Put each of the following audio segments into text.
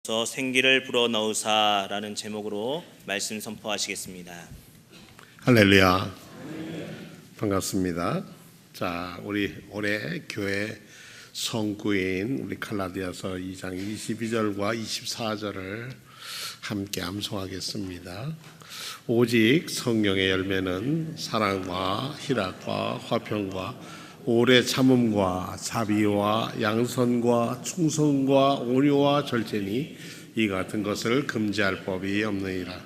생기를 불어넣으사라는 제목으로 말씀 선포하시겠습니다. 할렐루야. 반갑습니다. 자, 우리 올해 교회 성구인 우리 갈라디아서 2장 22절과 24절을 함께 암송하겠습니다. 오직 성령의 열매는 사랑과 희락과 화평과 오래 참음과 자비와 양선과 충성과 온유와 절제니 이 같은 것을 금지할 법이 없느니라.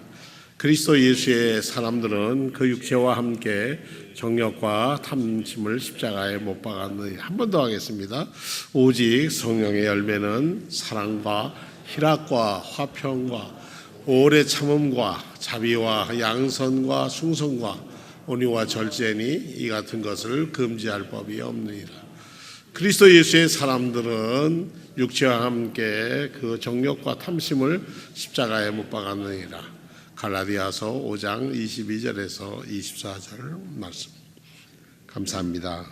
그리스도 예수의 사람들은 그 육체와 함께 정욕과 탐심을 십자가에 못 박았느니. 한 번 더 하겠습니다. 오직 성령의 열매는 사랑과 희락과 화평과 오래 참음과 자비와 양선과 충성과 온유와 절제니 이 같은 것을 금지할 법이 없느니라. 그리스도 예수의 사람들은 육체와 함께 그 정욕과 탐심을 십자가에 못 박았느니라. 갈라디아서 5장 22절에서 24절 말씀. 감사합니다.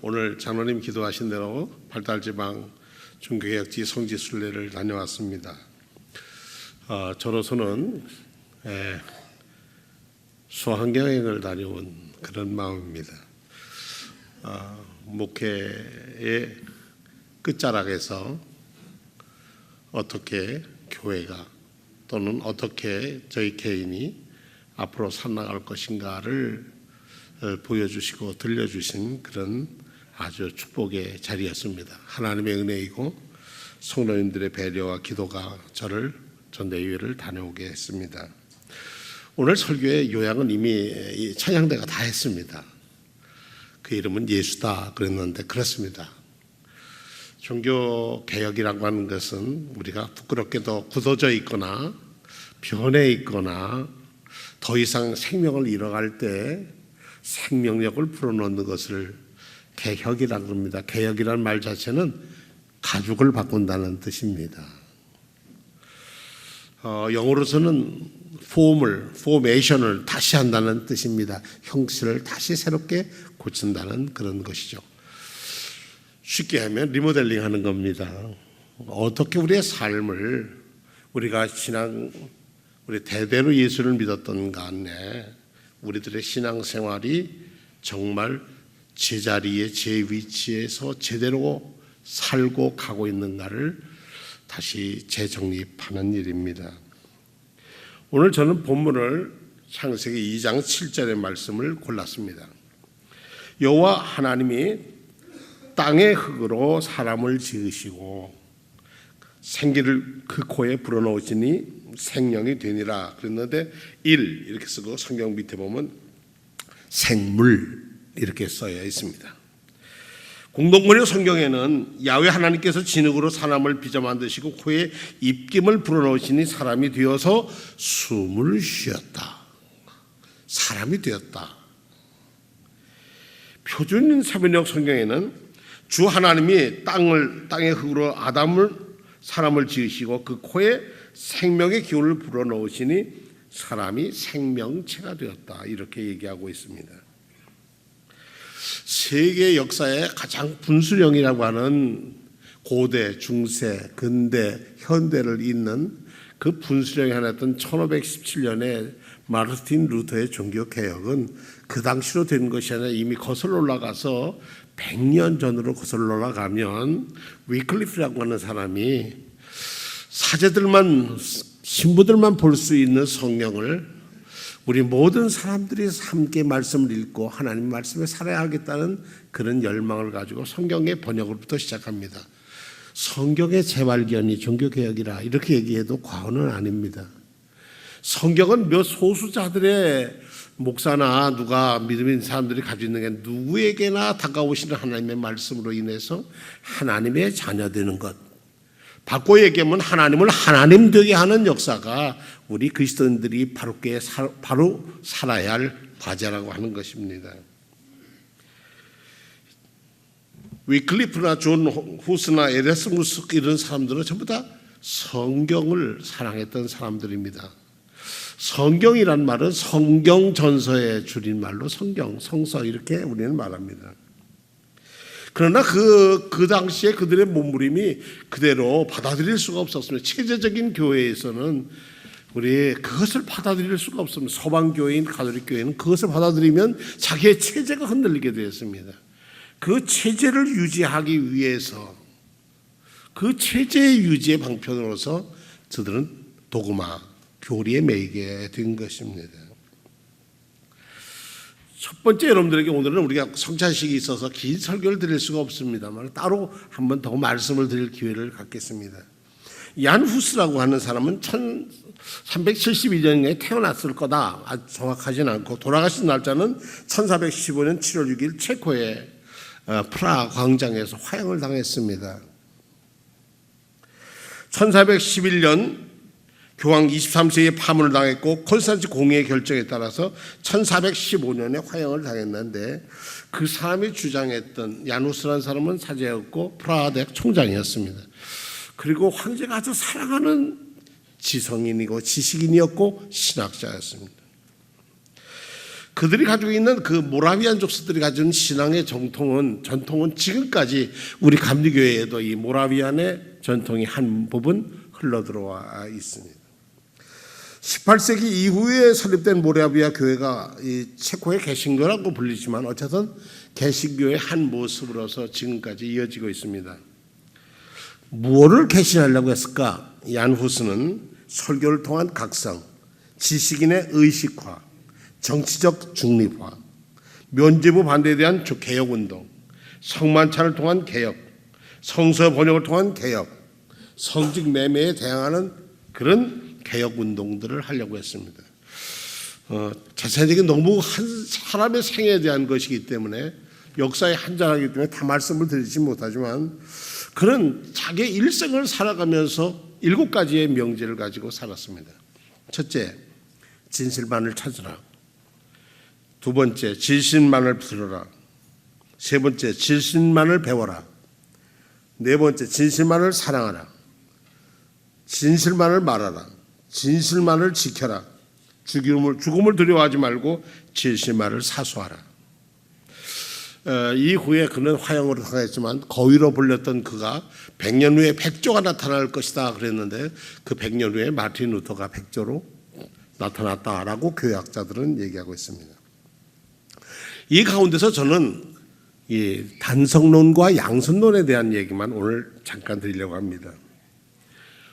오늘 장로님 기도하신 대로 발달지방 중교개혁지 성지순례를 다녀왔습니다. 저로서는 수학여행을 다녀온 그런 마음입니다. 목회의 끝자락에서 어떻게 교회가 또는 어떻게 저희 개인이 앞으로 살아나갈 것인가를 보여주시고 들려주신 그런 아주 축복의 자리였습니다. 하나님의 은혜이고 성도님들의 배려와 기도가 저를 전대회를 다녀오게 했습니다. 오늘 설교의 요약은 이미 찬양대가 다 했습니다. 그 이름은 예수다 그랬는데 그렇습니다. 종교개혁이라고 하는 것은 우리가 부끄럽게도 굳어져 있거나 변해 있거나 더 이상 생명을 잃어갈 때 생명력을 불어넣는 것을 개혁이라고 합니다. 개혁이라는 말 자체는 가죽을 바꾼다는 뜻입니다. 영어로서는 포메이션을 다시 한다는 뜻입니다. 형식을 다시 새롭게 고친다는 그런 것이죠. 쉽게 하면 리모델링 하는 겁니다. 어떻게 우리의 삶을 우리가 우리 대대로 예수를 믿었던 간에 우리들의 신앙생활이 정말 제자리에 제 위치에서 제대로 살고 가고 있는가를 다시 재정립하는 일입니다. 오늘 저는 본문을 창세기 2장 7절의 말씀을 골랐습니다. 여호와 하나님이 땅의 흙으로 사람을 지으시고 생기를 그 코에 불어넣으시니 생명이 되니라 그랬는데 이렇게 쓰고 성경 밑에 보면 생물 이렇게 써져 있습니다. 공동번역 성경에는 야훼 하나님께서 진흙으로 사람을 빚어 만드시고 코에 입김을 불어넣으시니 사람이 되어서 숨을 쉬었다. 사람이 되었다. 표준 사변역 성경에는 주 하나님이 땅의 흙으로 사람을 지으시고 그 코에 생명의 기운을 불어넣으시니 사람이 생명체가 되었다. 이렇게 얘기하고 있습니다. 세계 역사의 가장 분수령이라고 하는 고대, 중세, 근대, 현대를 잇는 그 분수령이 하나였던 1517년에 마르틴 루터의 종교개혁은 그 당시로 된 것이 아니라 이미 거슬러 올라가서 100년 전으로 거슬러 올라가면 위클리프라고 하는 사람이 사제들만, 신부들만 볼 수 있는 성경을 우리 모든 사람들이 함께 말씀을 읽고 하나님 말씀에 살아야 하겠다는 그런 열망을 가지고 성경의 번역으로부터 시작합니다. 성경의 재발견이 종교개혁이라 이렇게 얘기해도 과언은 아닙니다. 성경은 몇 소수자들의 목사나 누가 믿음 있는 사람들이 가지고 있는 게 누구에게나 다가오시는 하나님의 말씀으로 인해서 하나님의 자녀되는 것. 바꿔 얘기하면 하나님을 하나님 되게 하는 역사가 우리 그리스도인들이 바로 살아야 할 과제라고 하는 것입니다. 위클리프나 존 후스나 에레스무스 이런 사람들은 전부 다 성경을 사랑했던 사람들입니다. 성경이란 말은 성경전서의 줄임말로 성경, 성서 이렇게 우리는 말합니다. 그러나 그 당시에 그들의 몸부림이 그대로 받아들일 수가 없었습니다. 체제적인 교회에서는 우리 그것을 받아들일 수가 없습니다. 서방 교회인 가톨릭 교회는 그것을 받아들이면 자기의 체제가 흔들리게 되었습니다. 그 체제를 유지하기 위해서 그 체제의 유지의 방편으로서 저들은 도그마, 교리에 매이게 된 것입니다. 첫 번째 여러분들에게 오늘은 우리가 성찬식이 있어서 긴 설교를 드릴 수가 없습니다만 따로 한 번 더 말씀을 드릴 기회를 갖겠습니다. 얀 후스라고 하는 사람은 1372년에 태어났을 거다. 아주 정확하진 않고 돌아가신 날짜는 1415년 7월 6일 체코의 프라하 광장에서 화형을 당했습니다. 1411년 교황 23세에 파문을 당했고 콘스탄치 공의의 결정에 따라서 1415년에 화형을 당했는데 그 사람이 주장했던 얀 후스라는 사람은 사제였고 프라하 대학 총장이었습니다. 그리고 황제가 아주 사랑하는 지성인이고 지식인이었고 신학자였습니다. 그들이 가지고 있는 그 모라비안 족속들이 가진 신앙의 전통은 지금까지 우리 감리교회에도 이 모라비안의 전통이 한 부분 흘러들어와 있습니다. 18세기 이후에 설립된 모라비아 교회가 이 체코의 개신교라고 불리지만 어쨌든 개신교의 한 모습으로서 지금까지 이어지고 있습니다. 무엇을 개신하려고 했을까? 얀 후스는 설교를 통한 각성, 지식인의 의식화, 정치적 중립화, 면죄부 반대에 대한 개혁운동, 성만찬을 통한 개혁, 성서 번역을 통한 개혁, 성직 매매에 대항하는 그런 개혁운동들을 하려고 했습니다. 자세하게 너무 한 사람의 생애에 대한 것이기 때문에 역사에 한정하기 때문에 다 말씀을 드리지 못하지만 그는 자기의 일생을 살아가면서 7가지의 명제를 가지고 살았습니다. 첫째, 진실만을 찾으라. 두 번째, 진실만을 들으라. 세 번째, 진실만을 배워라. 네 번째, 진실만을 사랑하라. 진실만을 말하라. 진실만을 지켜라. 죽음을 두려워하지 말고 진실만을 사수하라. 이후에 그는 화형으로 당했지만 거위로 불렸던 그가 100년 후에 백조가 나타날 것이다 그랬는데 그 100년 후에 마틴 루터가 백조로 나타났다라고 교회학자들은 얘기하고 있습니다. 이 가운데서 저는 이 단성론과 양선론에 대한 얘기만 오늘 잠깐 드리려고 합니다.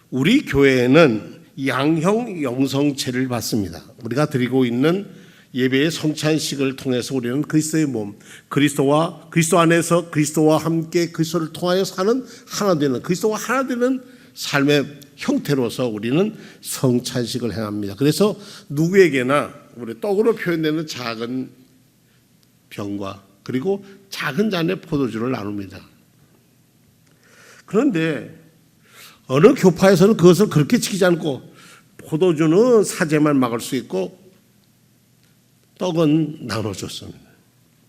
우리 교회에는 양형 영성체를 받습니다. 우리가 드리고 있는 예배의 성찬식을 통해서 우리는 그리스도의 몸, 그리스도 안에서 그리스도와 함께 그리스도를 통하여 사는 하나 되는 그리스도와 하나 되는 삶의 형태로서 우리는 성찬식을 행합니다. 그래서 누구에게나 우리 떡으로 표현되는 작은 병과 그리고 작은 잔의 포도주를 나눕니다. 그런데 어느 교파에서는 그것을 그렇게 지키지 않고 포도주는 사제만 막을 수 있고 떡은 나눠줬습니다.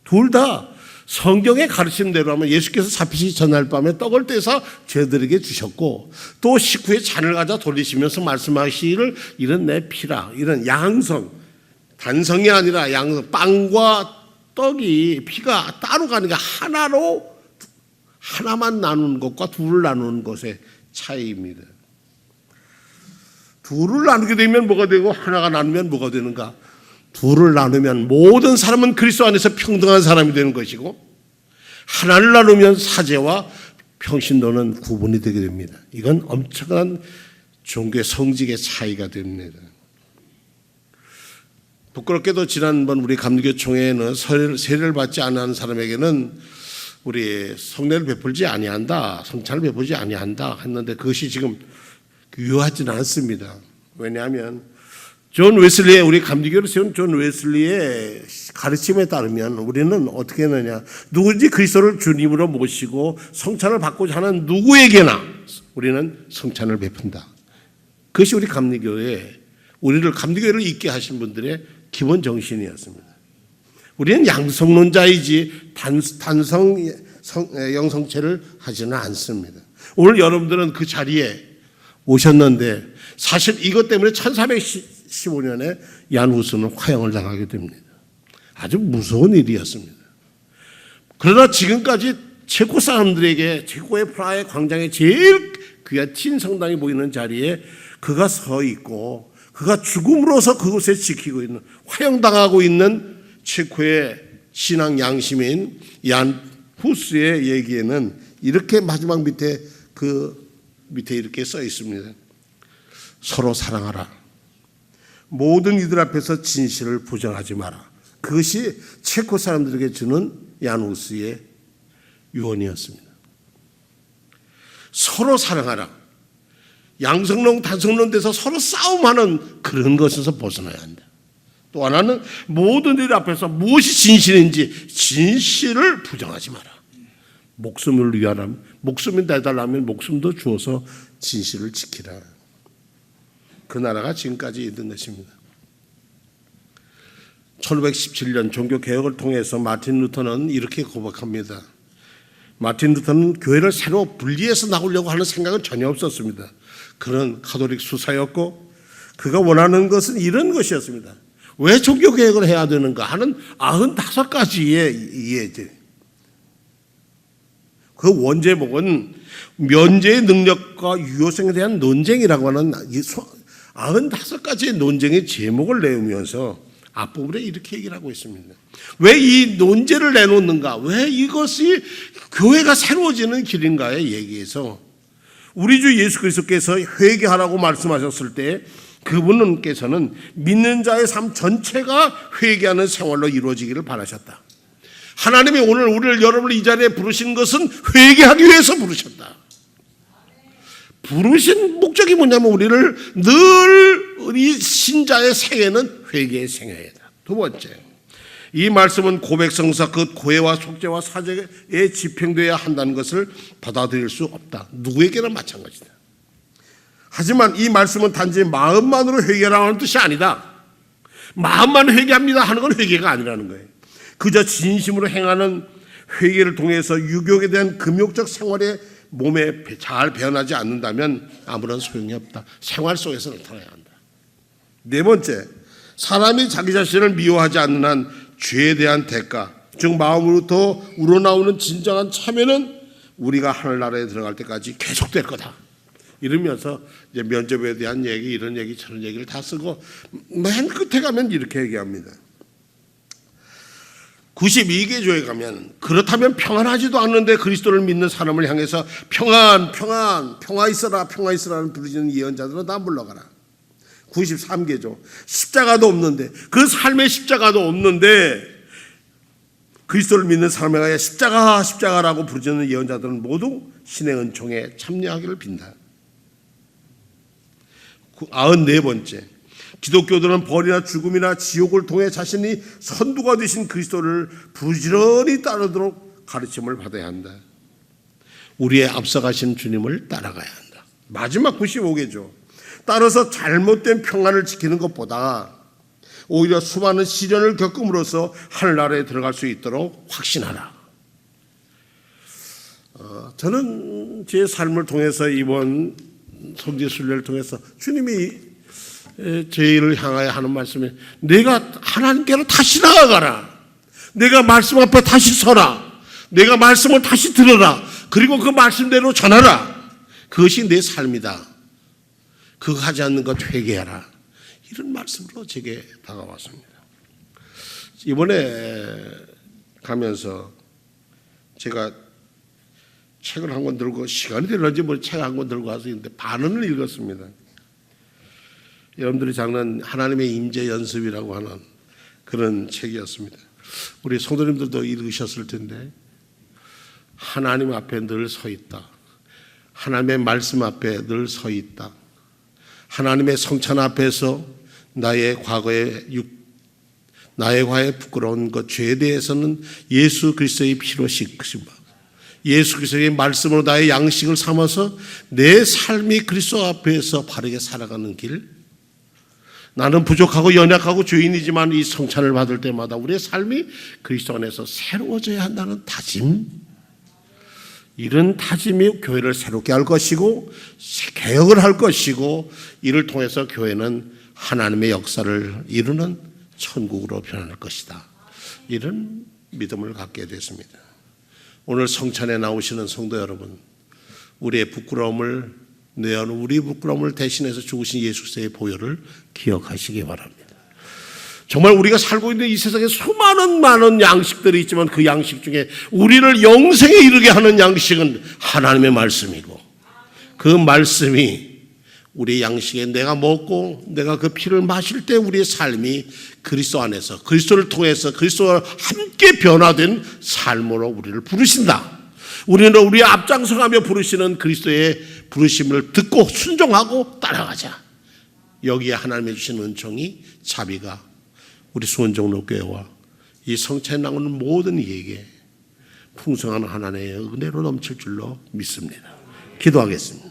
둘 다 성경의 가르침대로 하면 예수께서 잡히시기 전날 밤에 떡을 떼서 죄들에게 주셨고 또 식후에 잔을 가져 돌리시면서 말씀하시기를 이런 내 피라. 이런 양성, 단성이 아니라 양성, 빵과 떡이 피가 따로 가는 게 하나만 나누는 것과 둘을 나누는 것의 차이입니다. 둘을 나누게 되면 뭐가 되고 하나가 나누면 뭐가 되는가? 둘을 나누면 모든 사람은 그리스도 안에서 평등한 사람이 되는 것이고 하나를 나누면 사제와 평신도는 구분이 되게 됩니다. 이건 엄청난 종교의 성직의 차이가 됩니다. 부끄럽게도 지난번 우리 감리교 총회에는 세례를 받지 않은 사람에게는 우리 성례를 베풀지 아니한다, 성찬을 베풀지 아니한다 했는데 그것이 지금 유효하지는 않습니다. 왜냐하면 우리 감리교를 세운 존 웨슬리의 가르침에 따르면 우리는 어떻게 하느냐, 누구든지 그리스도를 주님으로 모시고 성찬을 받고자 하는 누구에게나 우리는 성찬을 베푼다. 그것이 우리 우리를 감리교회를 있게 하신 분들의 기본 정신이었습니다. 우리는 양성론자이지 단성 영성체를 하지는 않습니다. 오늘 여러분들은 그 자리에 오셨는데 사실 이것 때문에 1415년에 얀 후스는 화형을 당하게 됩니다. 아주 무서운 일이었습니다. 그러나 지금까지 체코 사람들에게 체코의 프라하의 광장에 제일 귀한 tin 성당이 보이는 자리에 그가 서 있고 그가 죽음으로써 그곳에 지키고 있는 화형당하고 있는 체코의 신앙 양심인 얀 후스의 얘기에는 이렇게 마지막 밑에 이렇게 써 있습니다. 서로 사랑하라. 모든 이들 앞에서 진실을 부정하지 마라. 그것이 체코 사람들에게 주는 얀 후스의 유언이었습니다. 서로 사랑하라. 양성론 단성론 돼서 서로 싸움하는 그런 것에서 벗어나야 한다. 또 하나는 모든 일 앞에서 무엇이 진실인지 진실을 부정하지 마라. 목숨을 위하라면, 목숨이 내달라면 목숨도 주어서 진실을 지키라. 그 나라가 지금까지 있는 것입니다. 1517년 종교개혁을 통해서 마틴 루터는 이렇게 고백합니다. 마틴 루터는 교회를 새로 분리해서 나오려고 하는 생각은 전혀 없었습니다. 그는 가톨릭 수사였고 그가 원하는 것은 이런 것이었습니다. 왜 종교개혁을 해야 되는가 하는 95가지의 이해제. 그 원제목은 면제의 능력과 유효성에 대한 논쟁이라고 하는 95가지의 논쟁의 제목을 내으면서 앞부분에 이렇게 얘기를 하고 있습니다. 왜 이 논제를 내놓는가? 왜 이것이 교회가 새로워지는 길인가에 얘기해서 우리 주 예수 그리스도께서 회개하라고 말씀하셨을 때 그분께서는 믿는 자의 삶 전체가 회개하는 생활로 이루어지기를 바라셨다. 하나님이 오늘 여러분을 이 자리에 부르신 것은 회개하기 위해서 부르셨다. 부르신 목적이 뭐냐면 우리를 늘 우리 신자의 생애는 회개의 생애이다. 두 번째, 이 말씀은 고백성사 그 고해와 속죄와 사죄에 집행되어야 한다는 것을 받아들일 수 없다. 누구에게나 마찬가지다. 하지만 이 말씀은 단지 마음만으로 회개라고 하는 뜻이 아니다. 마음만 회개합니다 하는 건 회개가 아니라는 거예요. 그저 진심으로 행하는 회개를 통해서 유교에 대한 금욕적 생활에 몸에 잘 배어나지 않는다면 아무런 소용이 없다. 생활 속에서 나타나야 한다. 네 번째, 사람이 자기 자신을 미워하지 않는 한 죄에 대한 대가, 즉 마음으로부터 우러나오는 진정한 참여는 우리가 하늘나라에 들어갈 때까지 계속될 거다. 이러면서 이제 면접에 대한 얘기, 이런 얘기, 저런 얘기를 다 쓰고 맨 끝에 가면 이렇게 얘기합니다. 92개 교회 가면 그렇다면 평안하지도 않는데 그리스도를 믿는 사람을 향해서 평안 있어라는 부르짖는 예언자들은 다 물러가라. 93개죠. 십자가도 없는데, 그 삶의 십자가도 없는데 그리스도를 믿는 사람에게 십자가라고 부르짖는 예언자들은 모두 신의 은총에 참여하기를 빈다. 94번째, 기독교들은 벌이나 죽음이나 지옥을 통해 자신이 선두가 되신 그리스도를 부지런히 따르도록 가르침을 받아야 한다. 우리의 앞서가신 주님을 따라가야 한다. 마지막 95개죠. 따라서 잘못된 평안을 지키는 것보다 오히려 수많은 시련을 겪음으로써 하늘나라에 들어갈 수 있도록 확신하라. 저는 제 삶을 통해서 이번 성지순례를 통해서 주님이 저희를 향하여 하는 말씀이 내가 하나님께로 다시 나아가라. 내가 말씀 앞에 다시 서라. 내가 말씀을 다시 들어라. 그리고 그 말씀대로 전하라. 그것이 내 삶이다. 그거 하지 않는 것 회개하라. 이런 말씀으로 제게 다가왔습니다. 이번에 가면서 제가 책을 한 권 들고 시간이 되는지 책 한 권 들고 와서 있는데 반원을 읽었습니다. 여러분들이 작는 하나님의 임재 연습이라고 하는 그런 책이었습니다. 우리 성도님들도 읽으셨을 텐데 하나님 앞에 늘 서 있다. 하나님의 말씀 앞에 늘 서 있다. 하나님의 성찬 앞에서 나의 과거의 부끄러운 것, 죄에 대해서는 예수 그리스도의 피로 씻으신 바, 예수 그리스도의 말씀으로 나의 양식을 삼아서 내 삶이 그리스도 앞에서 바르게 살아가는 길, 나는 부족하고 연약하고 죄인이지만 이 성찬을 받을 때마다 우리의 삶이 그리스도 안에서 새로워져야 한다는 다짐, 이런 다짐이 교회를 새롭게 할 것이고 개혁을 할 것이고 이를 통해서 교회는 하나님의 역사를 이루는 천국으로 변할 것이다. 이런 믿음을 갖게 됐습니다. 오늘 성찬에 나오시는 성도 여러분, 우리의 부끄러움을 내어놓은 우리 부끄러움을 대신해서 죽으신 예수 그리스도의 보혈을 기억하시기 바랍니다. 정말 우리가 살고 있는 이 세상에 수많은 많은 양식들이 있지만 그 양식 중에 우리를 영생에 이르게 하는 양식은 하나님의 말씀이고, 그 말씀이 우리의 양식에 내가 먹고 내가 그 피를 마실 때 우리의 삶이 그리스도 안에서 그리스도를 통해서 그리스도와 함께 변화된 삶으로 우리를 부르신다. 우리는 우리의 앞장서가며 부르시는 그리스도의 부르심을 듣고 순종하고 따라가자. 여기에 하나님이 주신 은총이 자비가 우리 수원종로교회와 이 성찬에 나오는 모든 이에게 풍성한 하나님의 은혜로 넘칠 줄로 믿습니다. 기도하겠습니다.